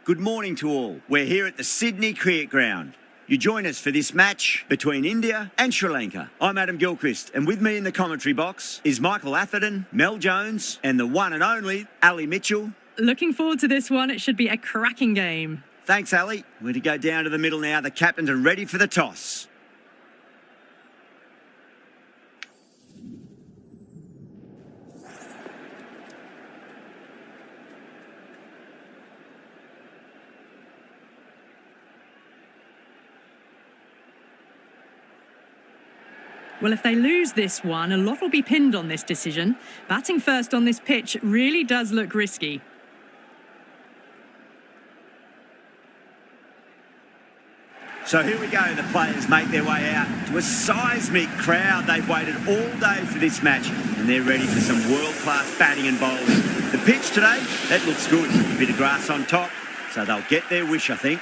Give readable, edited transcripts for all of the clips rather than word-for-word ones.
Good morning to all. We're here at the Sydney Cricket Ground. You join us for this match between India and Sri Lanka. I'm Adam Gilchrist, and with me in the commentary box is Michael Atherton, Mel Jones, and the one and only Ali Mitchell. Looking forward to this one. It should be a cracking game. Thanks, Ali. We're to go down to the middle now. The captains are ready for the toss. Well, if they lose this one, a lot will be pinned on this decision. Batting first on this pitch really does look risky. So here we go. The players make their way out to a seismic crowd. They've waited all day for this match, and they're ready for some world-class batting and bowling. The pitch today, that looks good. A bit of grass on top, so they'll get their wish, I think.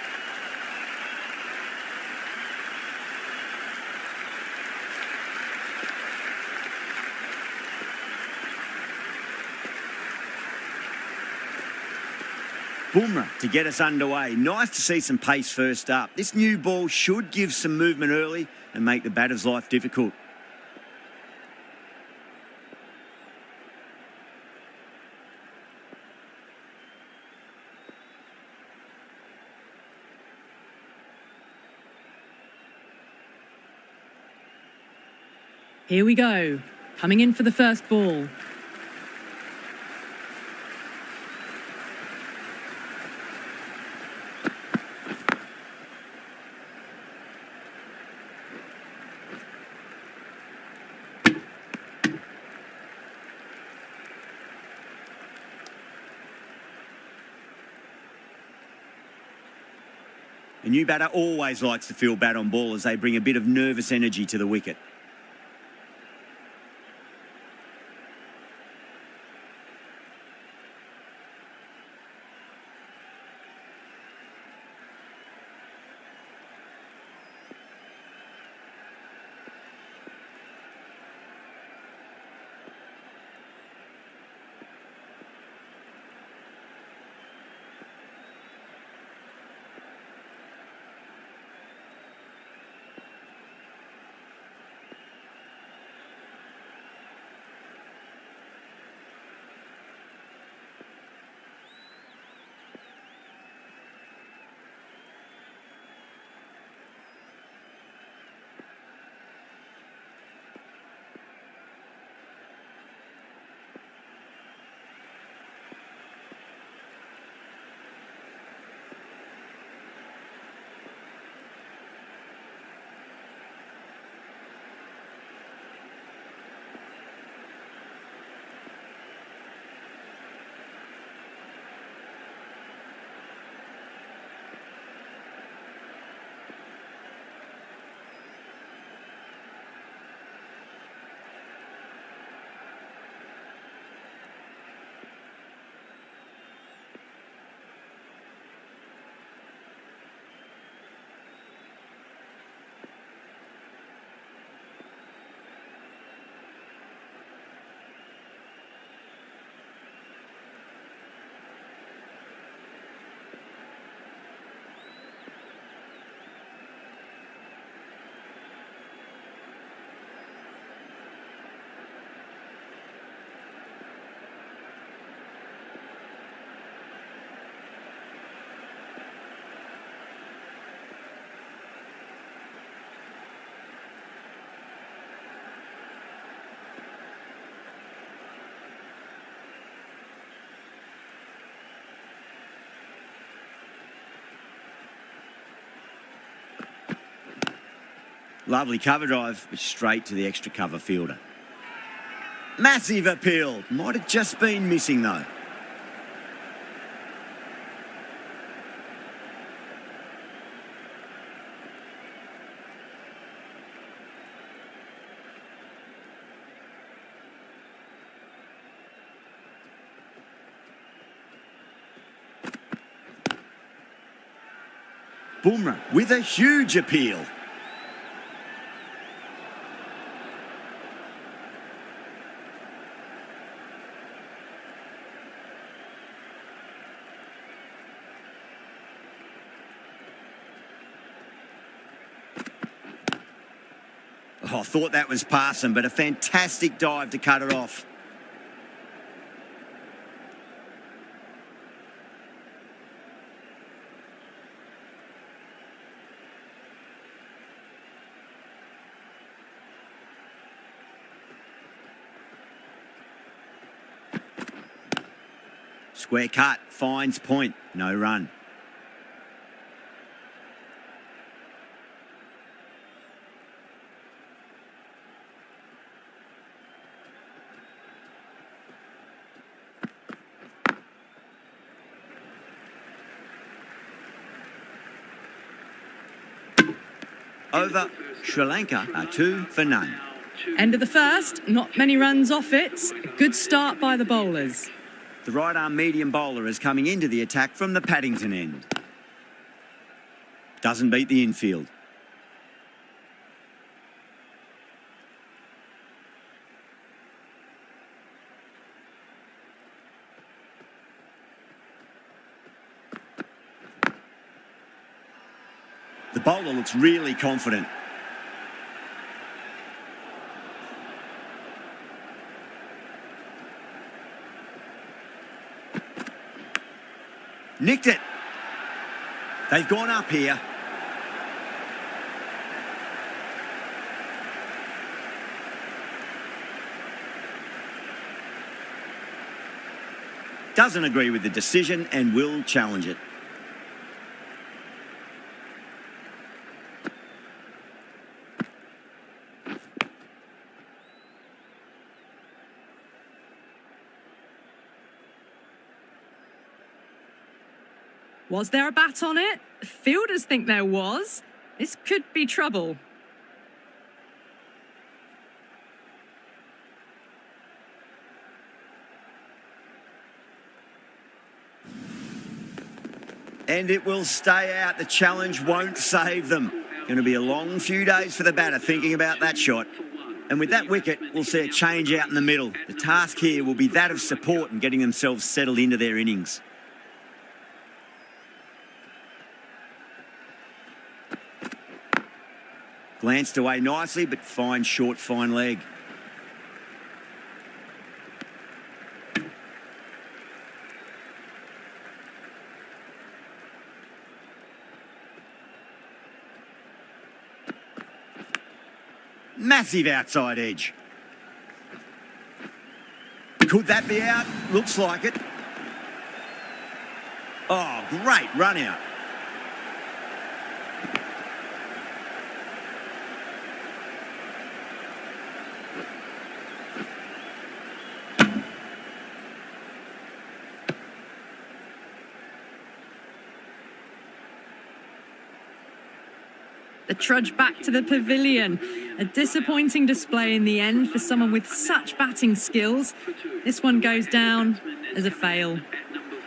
Bumrah to get us underway. Nice to see some pace first up. This new ball should give some movement early and make the batter's life difficult. Here we go. Coming in for the first ball. A new batter always likes to feel bat on ball as they bring a bit of nervous energy to the wicket. Lovely cover drive, but straight to the extra cover fielder. Massive appeal. Might have just been missing though. Bumrah with a huge appeal. Oh, I thought that was passing, but a fantastic dive to cut it off. Square cut, finds point, no run. Over, Sri Lanka are 2 for none. End of the first, not many runs off it. Good start by the bowlers. The right-arm medium bowler is coming into the attack from the Paddington end. Doesn't beat the infield. The bowler looks really confident. Nicked it. They've gone up here. Doesn't agree with the decision and will challenge it. Was there a bat on it? Fielders think there was. This could be trouble. And it will stay out. The challenge won't save them. Going to be a long few days for the batter thinking about that shot. And with that wicket, we'll see a change out in the middle. The task here will be that of support and getting themselves settled into their innings. Glanced away nicely, but fine short, fine leg. Massive outside edge. Could that be out? Looks like it. Oh, great run out. The trudge back to the pavilion. A disappointing display in the end for someone with such batting skills. This one goes down as a fail.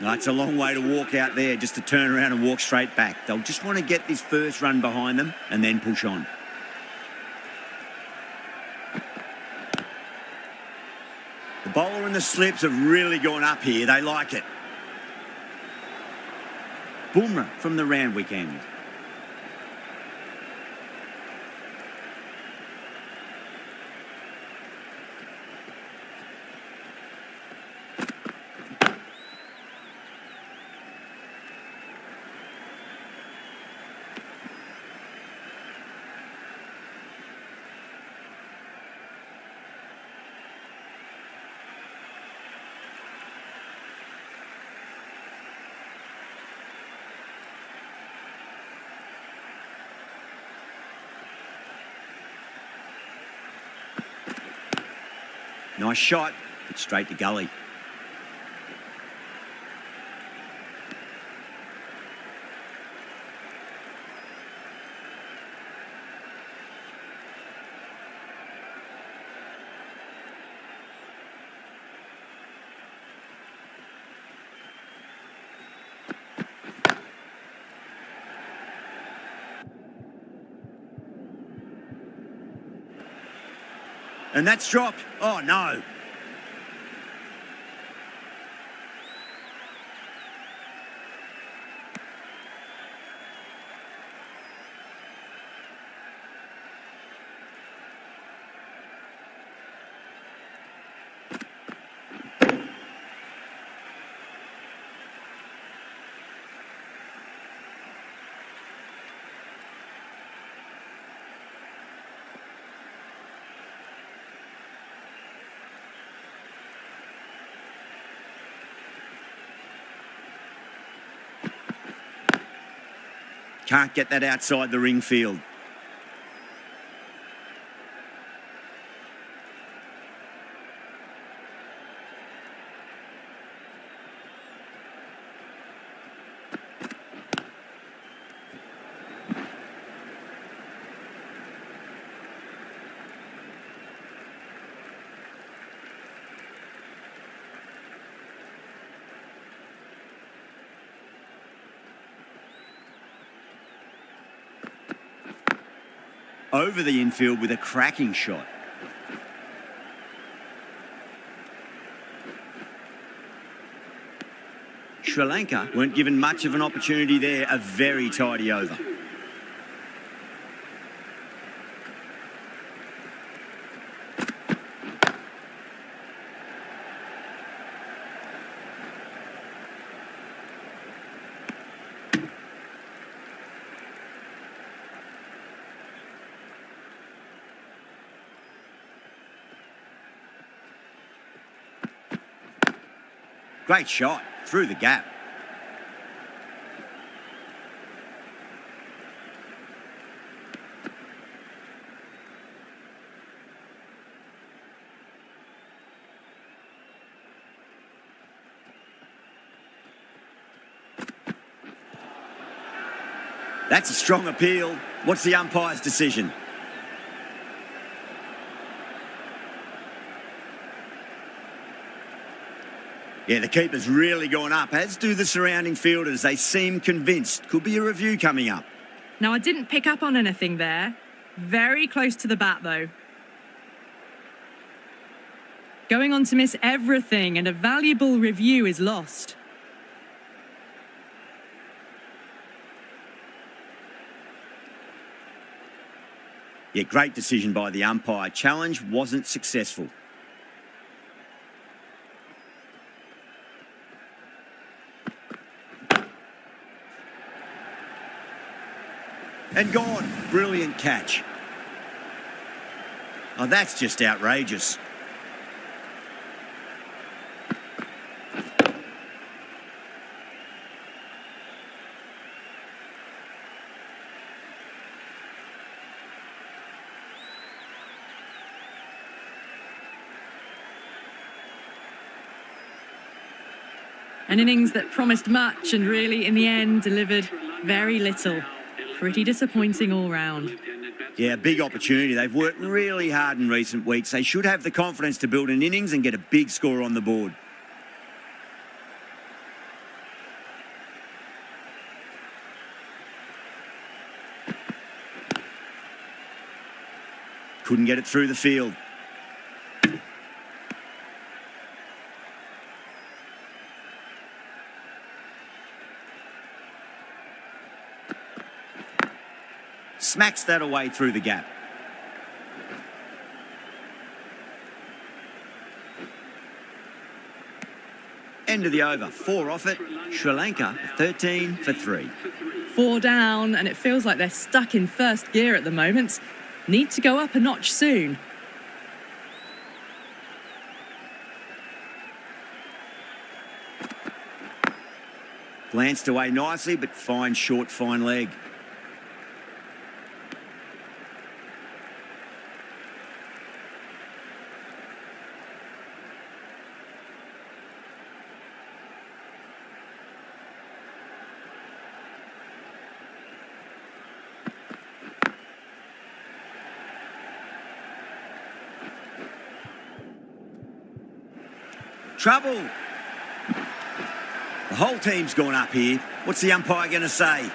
It's a long way to walk out there just to turn around and walk straight back. They'll just want to get this first run behind them and then push on. The bowler and the slips have really gone up here. They like it. Boomerang from the Randwick end. Nice shot, but straight to gully. And that's dropped. Oh, no. Can't get that outside the ring field. Over the infield with a cracking shot. Sri Lanka weren't given much of an opportunity there. A very tidy over. Great shot through the gap. That's a strong appeal. What's the umpire's decision? Yeah, the keeper's really gone up, as do the surrounding fielders. They seem convinced. Could be a review coming up. Now, I didn't pick up on anything there. Very close to the bat, though. Going on to miss everything, and a valuable review is lost. Yeah, great decision by the umpire. Challenge wasn't successful. And gone. Brilliant catch. Oh, that's just outrageous. An innings that promised much and really, in the end, delivered very little. Pretty disappointing all round. Yeah, big opportunity. They've worked really hard in recent weeks. They should have the confidence to build an innings and get a big score on the board. Couldn't get it through the field. Smacks that away through the gap. End of the over. 4 off it. Sri Lanka 13 for 3. 4 down, and it feels like they're stuck in first gear at the moment. Need to go up a notch soon. Glanced away nicely, but fine short, fine leg. Trouble. The whole team's gone up here. What's the umpire going to say?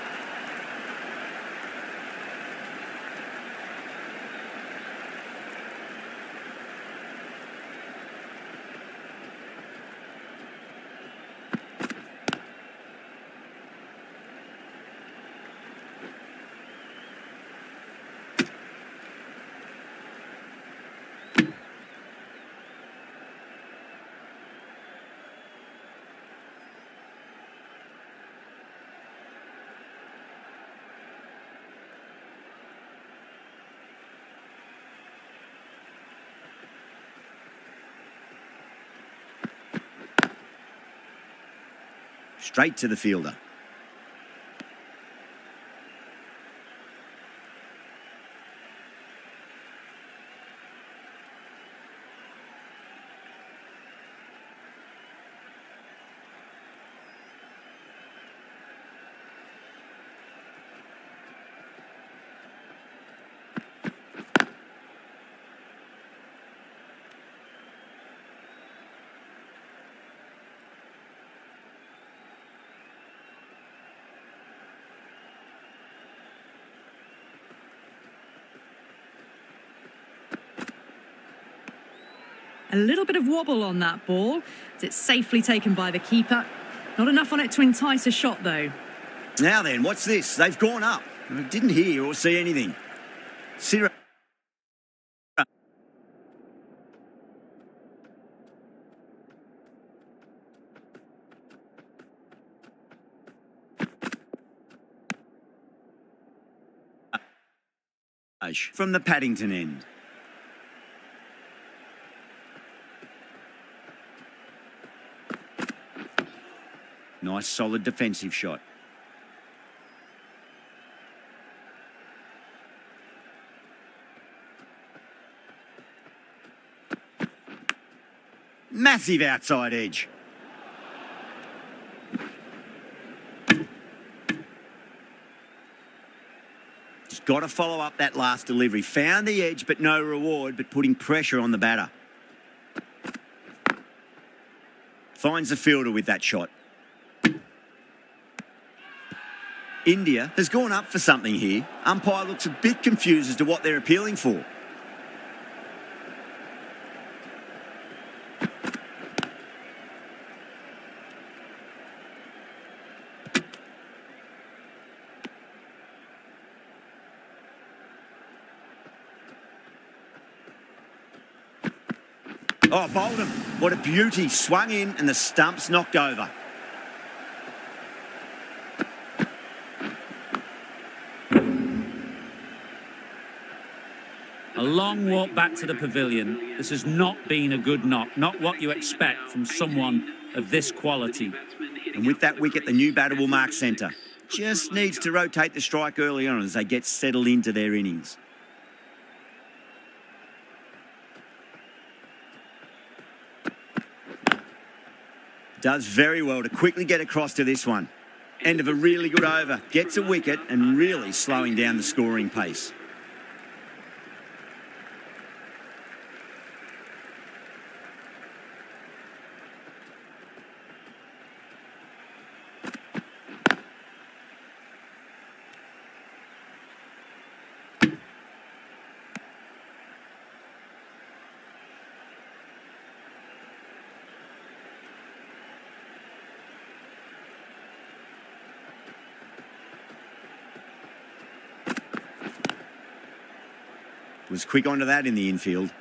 Straight to the fielder. A little bit of wobble on that ball. It's safely taken by the keeper. Not enough on it to entice a shot, though. Now then, what's this? They've gone up. I didn't hear or see anything. Zero. From the Paddington end. Nice solid defensive shot. Massive outside edge. Just got to follow up that last delivery. Found the edge, but no reward, but putting pressure on the batter. Finds the fielder with that shot. India has gone up for something here. Umpire looks a bit confused as to what they're appealing for. Oh, bowled him. What a beauty. Swung in and the stump's knocked over. A long walk back to the pavilion. This has not been a good knock. Not what you expect from someone of this quality. And with that wicket, the new batter will mark centre. Just needs to rotate the strike early on as they get settled into their innings. Does very well to quickly get across to this one. End of a really good over. Gets a wicket and really slowing down the scoring pace. Was quick onto that in the infield.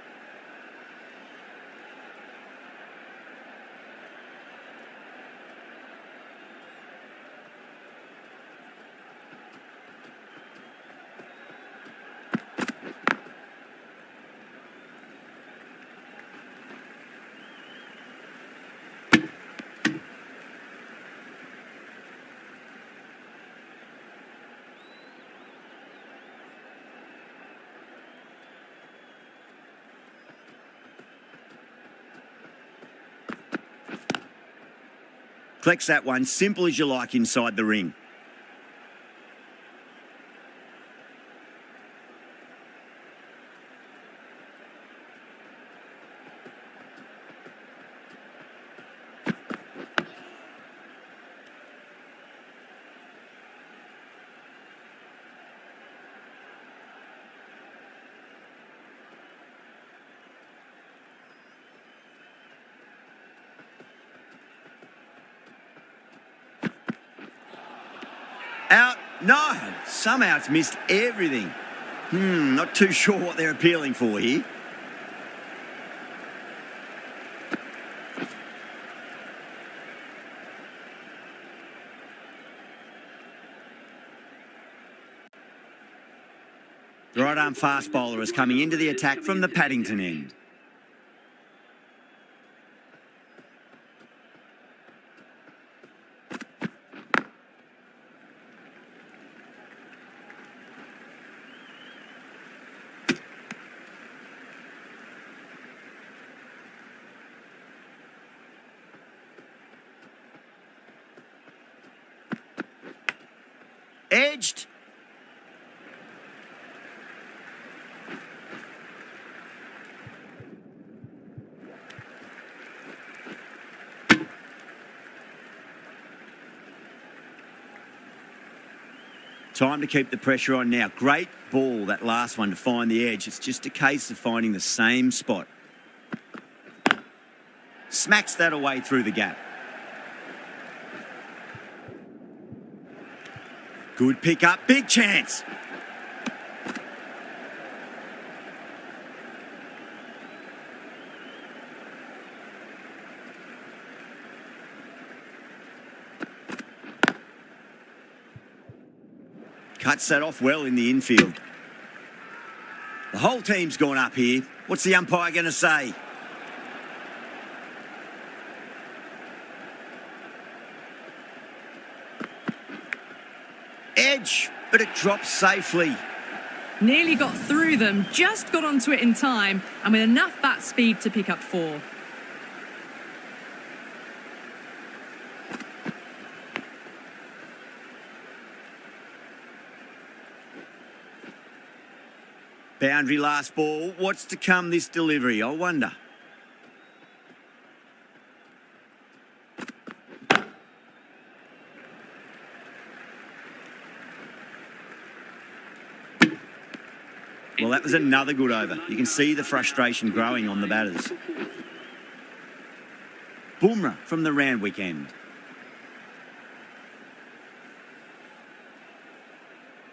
Collects that one, simple as you like, inside the ring. Out. No, somehow it's missed everything. Not too sure what they're appealing for here. The right arm fast bowler is coming into the attack from the Paddington end. Edged. Time to keep the pressure on now. Great ball, that last one, to find the edge. It's just a case of finding the same spot. Smacks that away through the gap. Good pick up, big chance. Cuts that off well in the infield. The whole team's gone up here. What's the umpire going to say? Edge, but it drops safely. Nearly got through them, just got onto it in time, and with enough bat speed to pick up 4. Boundary last ball. What's to come this delivery, I wonder. Well, that was another good over. You can see the frustration growing on the batters. Boomerang from the Randwick end.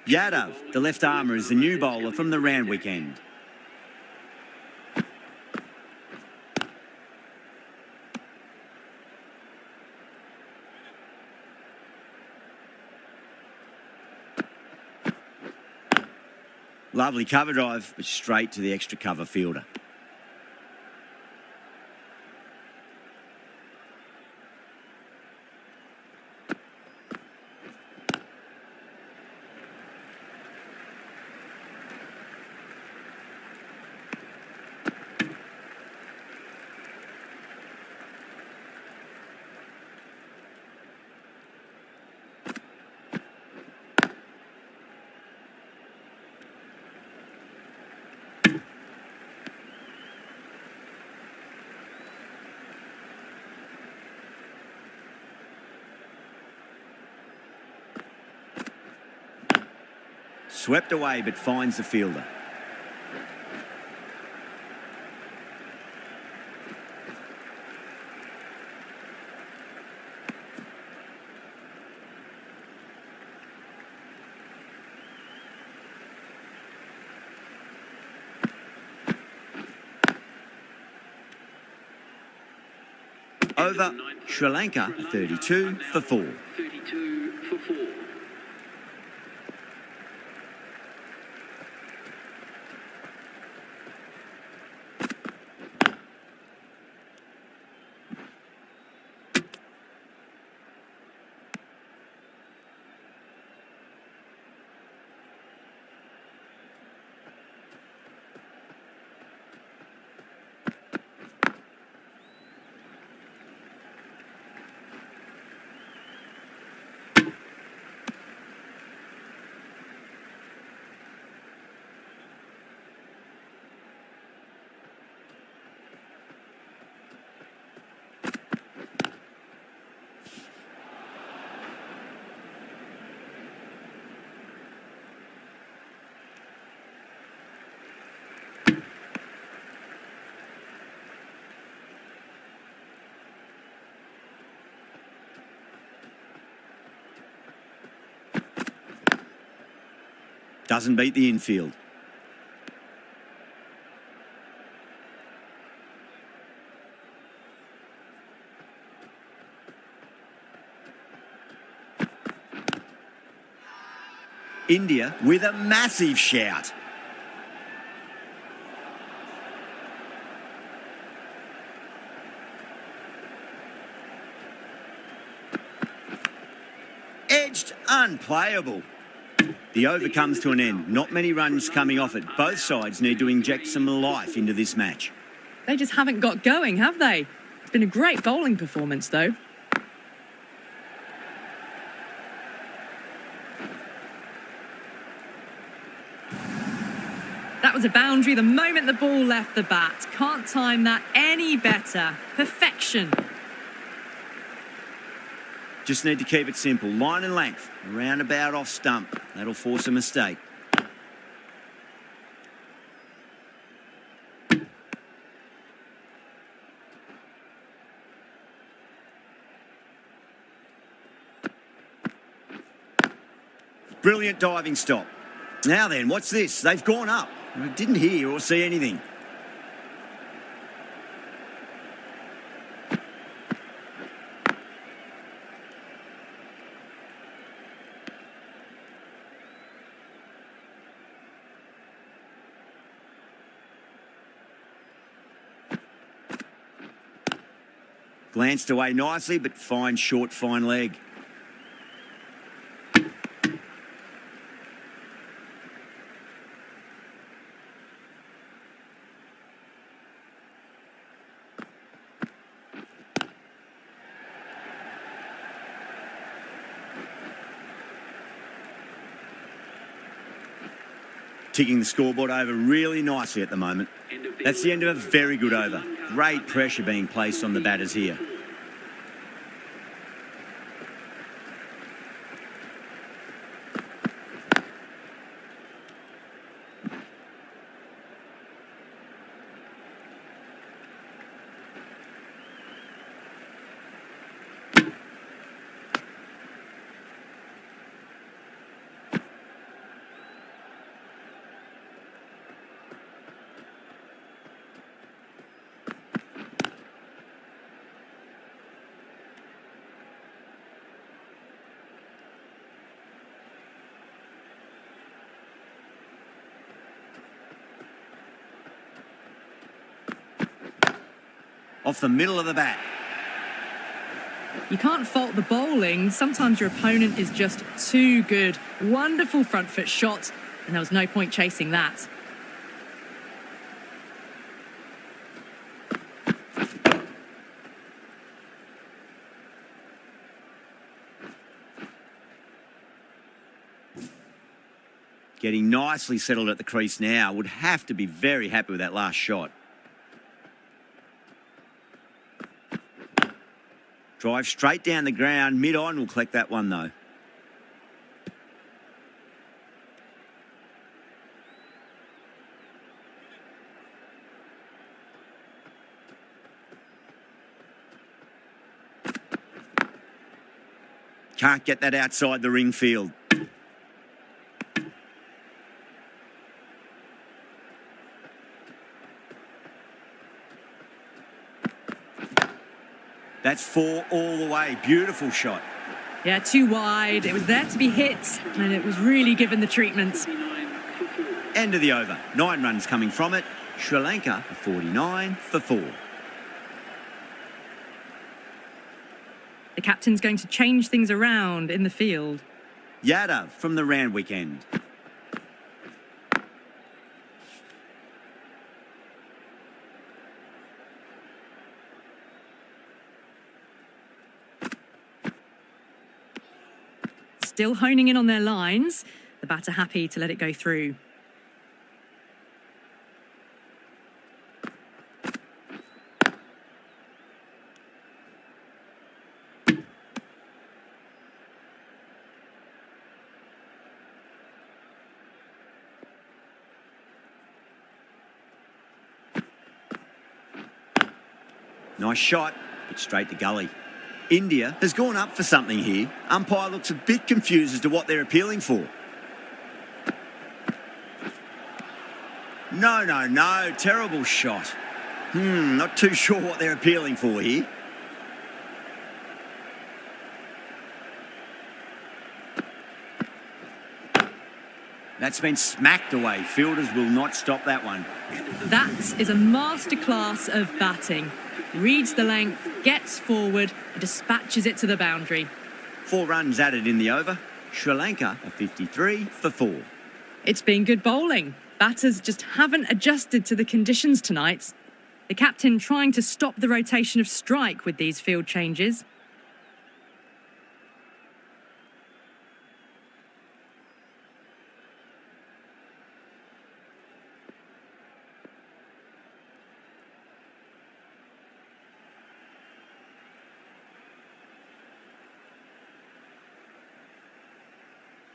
Yadav, the left armour, is the new bowler from the Randwick end. Lovely cover drive, but straight to the extra cover fielder. Swept away, but finds the fielder. Over Sri Lanka, 32 for 4. 32 for 4. Doesn't beat the infield. India with a massive shout. Edged, unplayable. The over comes to an end. Not many runs coming off it. Both sides need to inject some life into this match. They just haven't got going, have they? It's been a great bowling performance, though. That was a boundary the moment the ball left the bat. Can't time that any better. Perfection. Just need to keep it simple. Line and length. Roundabout off stump. That'll force a mistake. Brilliant diving stop. Now then, what's this? They've gone up. I didn't hear or see anything. Glanced away nicely, but fine short, fine leg. Ticking the scoreboard over really nicely at the moment. That's the end of a very good over. Great pressure being placed on the batters here. Off the middle of the bat. You can't fault the bowling. Sometimes your opponent is just too good. Wonderful front foot shot, and there was no point chasing that. Getting nicely settled at the crease now. Would have to be very happy with that last shot. Drive straight down the ground, mid-on, will collect that one though. Can't get that outside the ring field. That's 4 all the way. Beautiful shot. Yeah, too wide. It was there to be hit, and it was really given the treatment. End of the over. 9 runs coming from it. Sri Lanka, 49 for 4. The captain's going to change things around in the field. Yadav from the Randwick end. Still honing in on their lines. The batter happy to let it go through. Nice shot, but straight to gully. India has gone up for something here. Umpire looks a bit confused as to what they're appealing for. No. Terrible shot. Not too sure what they're appealing for here. That's been smacked away. Fielders will not stop that one. That is a masterclass of batting. Reads the length, gets forward, and dispatches it to the boundary. 4 runs added in the over. Sri Lanka, 53 for 4. It's been good bowling. Batters just haven't adjusted to the conditions tonight. The captain trying to stop the rotation of strike with these field changes.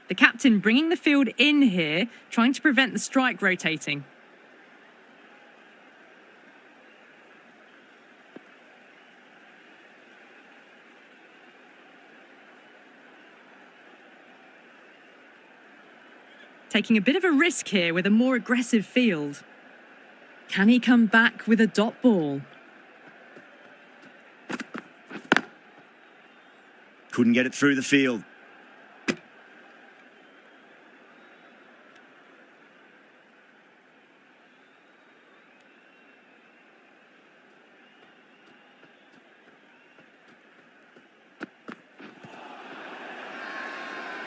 The captain bringing the field in here, trying to prevent the strike rotating. taking a bit of a risk here with a more aggressive field. Can he come back with a dot ball? Couldn't get it through the field.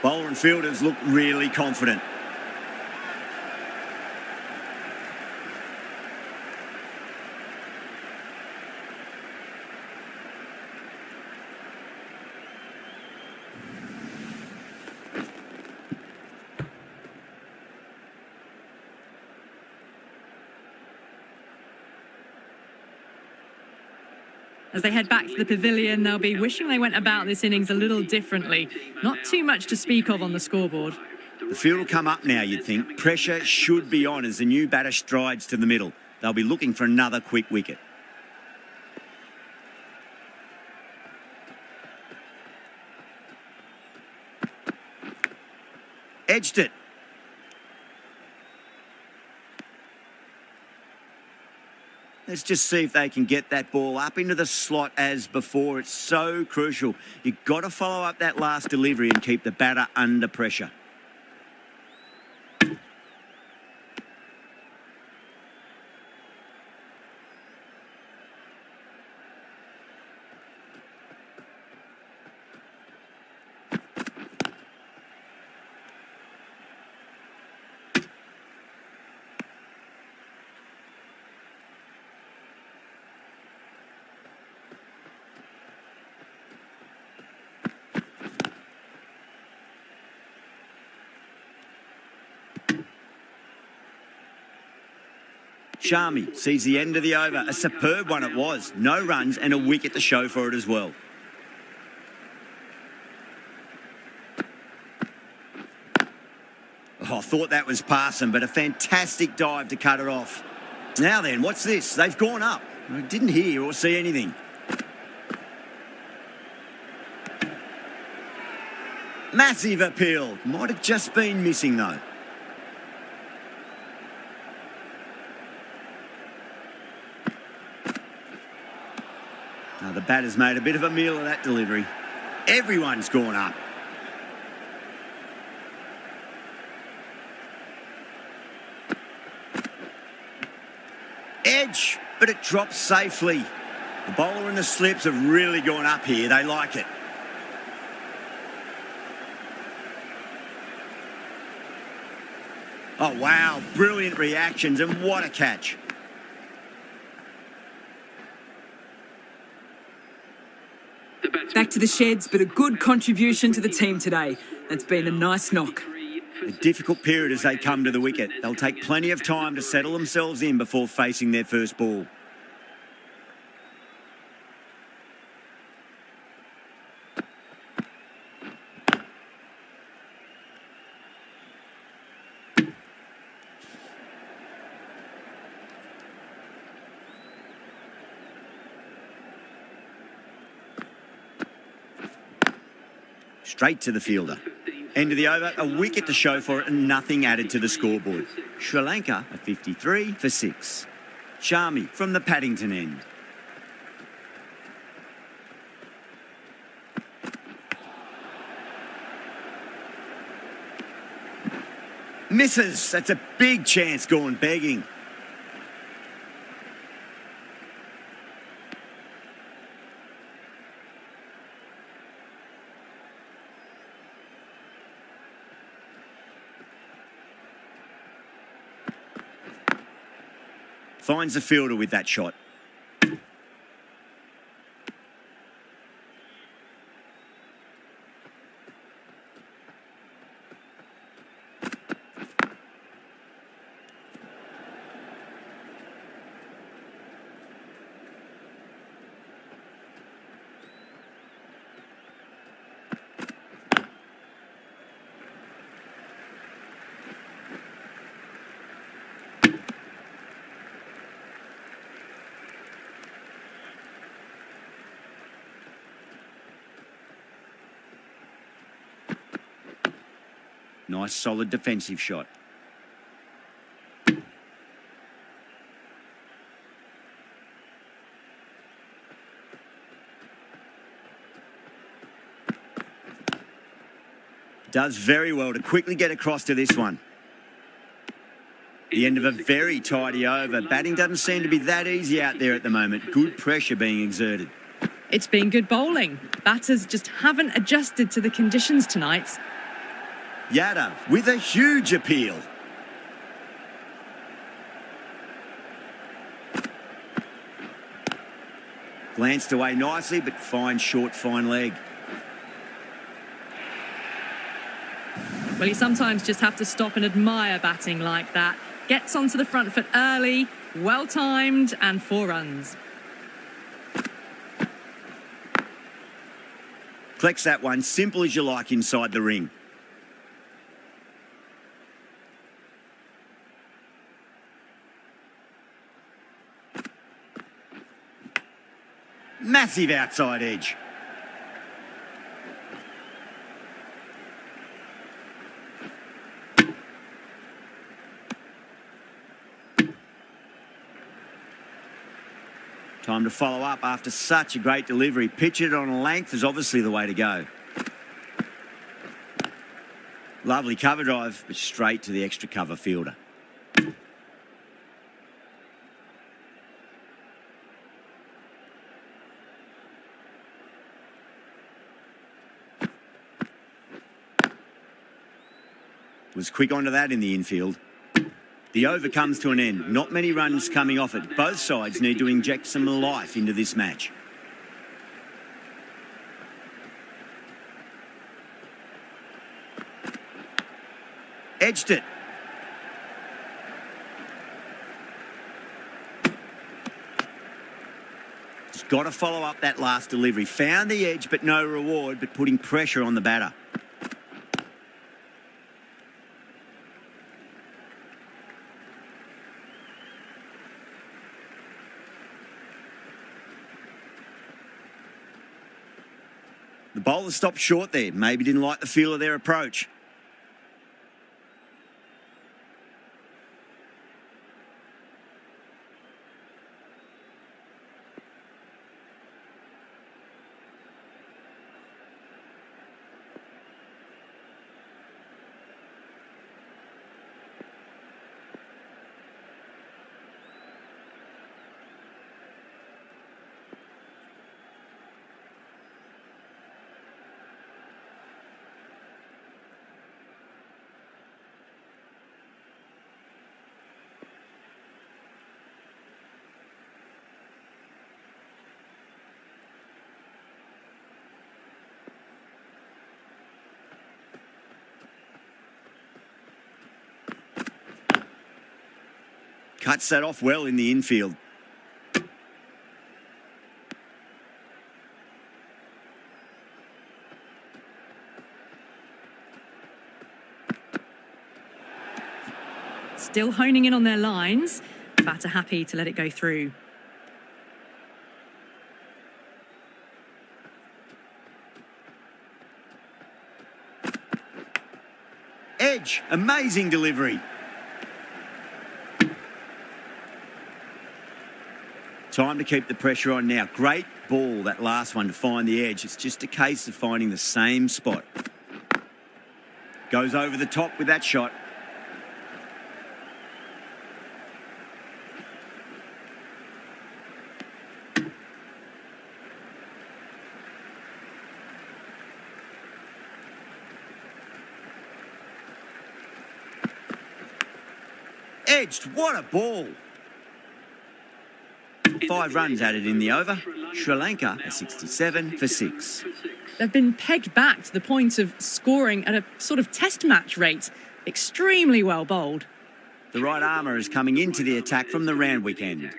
Bowler and fielders look really confident. As they head back to the pavilion, they'll be wishing they went about this innings a little differently. Not too much to speak of on the scoreboard. The field will come up now, you'd think. Pressure should be on as the new batter strides to the middle. They'll be looking for another quick wicket. Edged it. Let's just see if they can get that ball up into the slot as before. It's so crucial. You've got to follow up that last delivery and keep the batter under pressure. Sharmy sees the end of the over. A superb one it was. No runs and a wicket to show for it as well. Oh, I thought that was passing, but a fantastic dive to cut it off. Now then, what's this? They've gone up. I didn't hear or see anything. Massive appeal. Might have just been missing though. Now the batter's made a bit of a meal of that delivery. Everyone's gone up. Edge, but it drops safely. The bowler and the slips have really gone up here. They like it. Oh, wow. Brilliant reactions, and what a catch. Back to the sheds, but a good contribution to the team today. That's been a nice knock. A difficult period as they come to the wicket. They'll take plenty of time to settle themselves in before facing their first ball. Straight to the fielder. End of the over, a wicket to show for it and nothing added to the scoreboard. Sri Lanka a 53 for 6. Sharmy from the Paddington end. Misses. That's a big chance gone begging. Finds the fielder with that shot. Nice solid defensive shot. Does very well to quickly get across to this one. The end of a very tidy over. Batting doesn't seem to be that easy out there at the moment. Good pressure being exerted. It's been good bowling. Batters just haven't adjusted to the conditions tonight. Yadav with a huge appeal. Glanced away nicely, but fine short, fine leg. Well, you sometimes just have to stop and admire batting like that. Gets onto the front foot early, well-timed, and 4 runs. Collects that one, simple as you like inside the ring. Massive outside edge. Time to follow up after such a great delivery. Pitch it on a length is obviously the way to go. Lovely cover drive, but straight to the extra cover fielder. Was quick onto that in the infield. The over comes to an end. Not many runs coming off it. Both sides need to inject some life into this match. Edged it. Just got to follow up that last delivery. Found the edge, but no reward, but putting pressure on the batter. The bowler stopped short there. Maybe didn't like the feel of their approach. Cuts that off well in the infield. Still honing in on their lines. Batter happy to let it go through. Edge, amazing delivery. Time to keep the pressure on now. Great ball, that last one, to find the edge. It's just a case of finding the same spot. Goes over the top with that shot. Edged, what a ball. 5 runs added in the over. Sri Lanka are 67 for 6. They've been pegged back to the point of scoring at a sort of test match rate. Extremely well bowled. The right armour is coming into the attack from the Randwick end.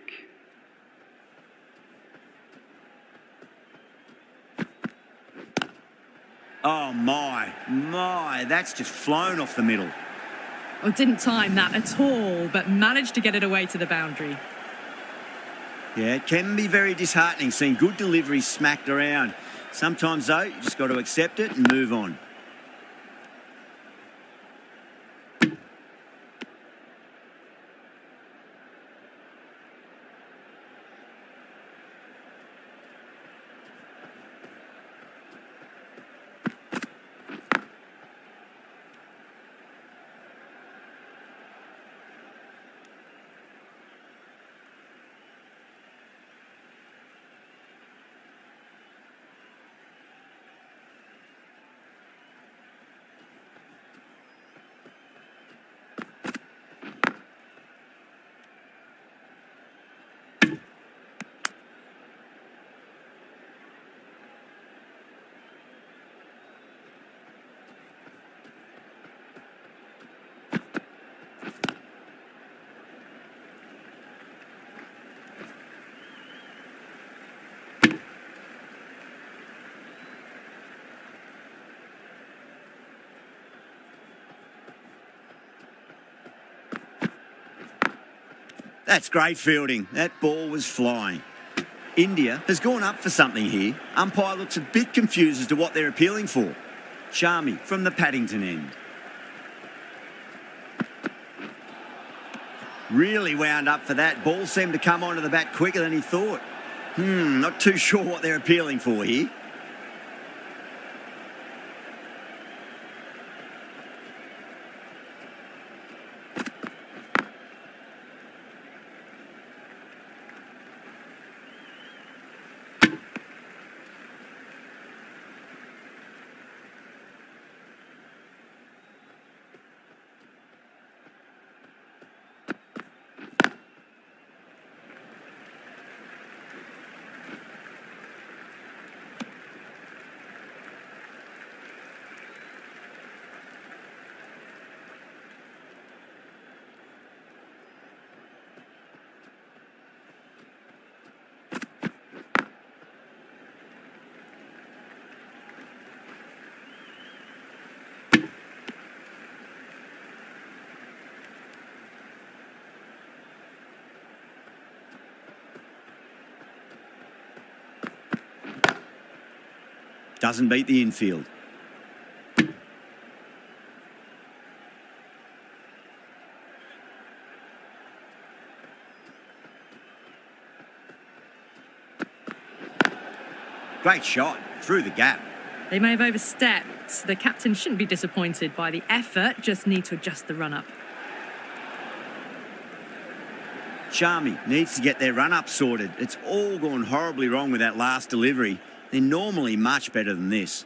Oh my, that's just flown off the middle. Oh, didn't time that at all, but managed to get it away to the boundary. Yeah, it can be very disheartening seeing good deliveries smacked around. Sometimes, though, you just got to accept it and move on. That's great fielding. That ball was flying. India has gone up for something here. Umpire looks a bit confused as to what they're appealing for. Sharmi from the Paddington end. Really wound up for that. Ball seemed to come onto the bat quicker than he thought. Not too sure what they're appealing for here. Doesn't beat the infield. Great shot through the gap. They may have overstepped. The captain shouldn't be disappointed by the effort, just need to adjust the run-up. Sharmi needs to get their run-up sorted. It's all gone horribly wrong with that last delivery. They're normally much better than this.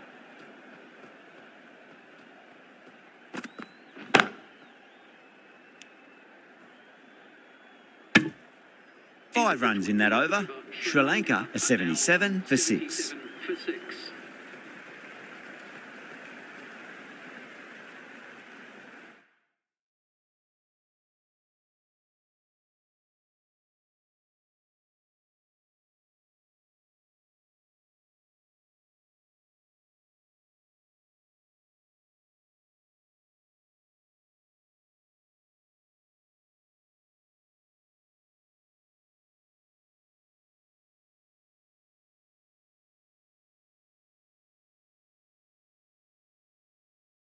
Five runs in that over. Sri Lanka a 77 for 6. For 6.